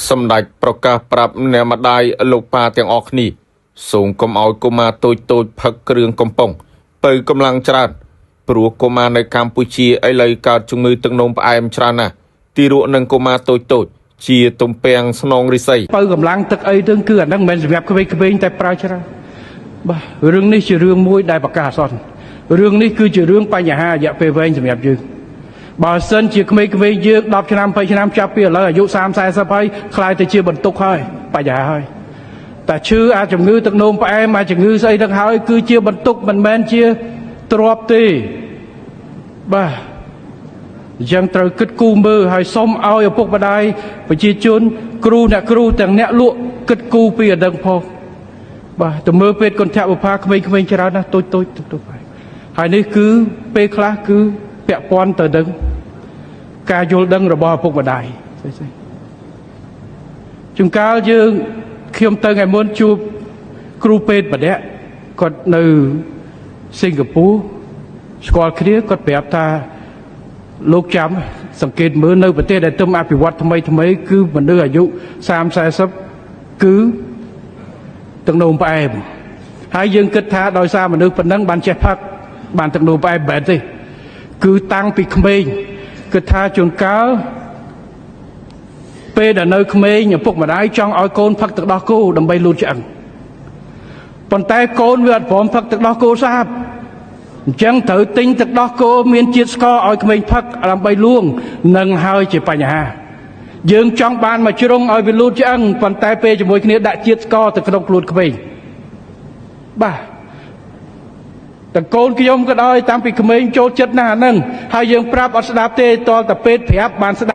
សម្ដេចប្រកាសប្រាប់អ្នកម្ដាយលោកប៉ាទាំងអស់គ្នាសូមកុំឲ្យកុមារតូចផឹកគ្រឿងកំប៉ុងបើកម្លាំងច្រើនព្រោះកុមារនៅកម្ពុជាឥឡូវកើតជំងឺទឹកនោមផ្អែមច្រើនណាស់ទីរក់នឹងកុមារតូចជាទំពាំងស្នងរិស័យបើកម្លាំងទឹកអីទៅគឺអាហ្នឹងមិនមែនសម្រាប់ក្មេងៗតែប្រើច្រើនបាទរឿងនេះជារឿងមួយដែលប្រកាសអសន្នរឿងនេះគឺជារឿងបញ្ហារយៈពេលវែងសម្រាប់យើងបើសិនជាក្មេងៗយើង10ឆ្នាំ20ឆ្នាំចាប់ពីឥឡូវអាយុ30 40ហើយខ្លាយទៅជាបន្ទុកហើយបញ្ហាហើយតែឈឺអាចជំងឺទឹកនោមផ្អែមអាចជំងឺស្អីទាំងហើយគឺជាបន្ទុកមិនមែនជាទ្រព្យទេបាទអញ្ចឹងត្រូវគិតគូរមើលហើយសូមឲ្យឪពុកម្ដាយប្រជាជនគ្រូអ្នកគ្រូទាំងអ្នកលក់គិតគូរពីអដឹងផងបាទទៅមើលពេទ្យកន្ធបុប្ផាក្មេងៗច្រើនណាស់តូចហើយនេះគឺពេលខ្លះគឺពាក់ព័ន្ធទៅនឹងការយល់ដឹងរបស់ឪពុកម្ដាយជួនកាលយើងខ្ញុំទៅថ្ងៃមុនជួបគ្រូពេទ្យម្នាក់គាត់នៅសិង្ហបុរីស្គាល់គ្នាគាត់ប្រាប់ថាលោកចាំសង្កេតមើលនៅប្រទេសដែលទំអភិវឌ្ឍថ្មីគឺមនុស្សអាយុ30 40គឺទឹកនោមផ្អែមហើយយើងគិតថាដោយសារមនុស្សប៉ុណ្ណឹងបានចេះផឹកបានទឹកនោមផ្អែមបែបទេគឺតាំងពីក្មេងគិតថាជួនកាលពេលដែលនៅក្មេងឪពុកម្ដាយចង់ឲ្យកូនផឹកទឹកដោះគោដើម្បីលូតឆ្អឹងប៉ុន្តែកូនវាអត់ព្រមផឹកទឹកដោះគោស្អាតអញ្ចឹងត្រូវទិញទឹកដោះគោមានជាតិស្ករឲ្យក្មេងផឹកដើម្បីលួងនឹងហើយជាបញ្ហាយើងចង់បានមកជ្រុងឲ្យវាលូតឆ្អឹងប៉ុន្តែពេលជាមួយគ្នាដាក់ជាតិស្ករទៅក្នុងខ្លួនក្មេងបាទតែកូនខ្ញុំក៏ដោយតាំងពីក្មេងចូលចិត្តណាស់អាហ្នឹងហើយយើងប្រាប់អត់ស្ដាប់ទេតតែពេទ្យប្រាប់បានស្ដាប់